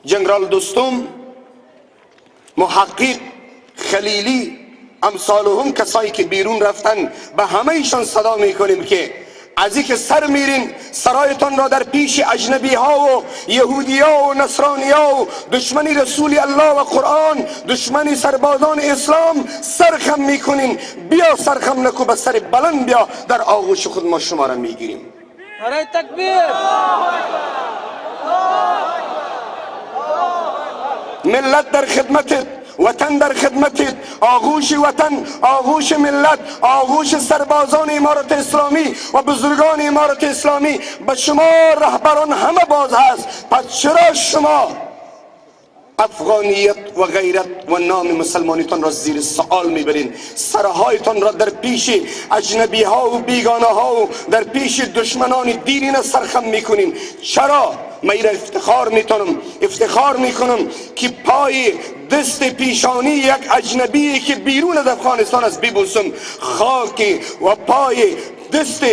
جنرال دوستم، محقق خلیلی، امثالهم کسایی که بیرون رفتن به همه ایشان صدا میکنیم که از اینکه سر میرین سرایتان را در پیش اجنبی ها و یهودی ها و نصرانی ها و دشمنی رسول الله و قرآن، دشمنی سربازان اسلام سرخم میکنین. بیا سرخم نکو، به سر بلند بیا، در آغوش خود ما شما را میگیریم. نعره تکبیر. ملت در خدمتت، وطن در خدمتت، آغوش وطن، آغوش ملت، آغوش سربازان امارت اسلامی و بزرگان امارت اسلامی به شما رهبران همه باز هست. پس چرا شما افغانیت و غیرت و نام مسلمانیتان را زیر سوال میبرین؟ سرهایتان را در پیش اجنبی ها و بیگانه ها و در پیش دشمنان دیرین سرخم میکنین. چرا؟ من را افتخار میکنم که پای دست پیشانی یک اجنبی که بیرون از افغانستان است ببوسم، خاک و پای دست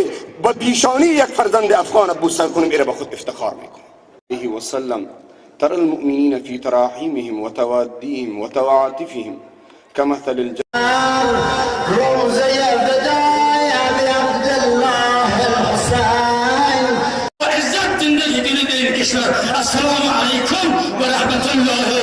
و پیشانی یک فرزند افغان بوسه کنم. ایره به خود افتخار میکنم. علیه و سلم ترى المؤمنين في تراحمهم وتواديهم وتعاطفهم كمثل الجنة. السلام عليكم ورحمة الله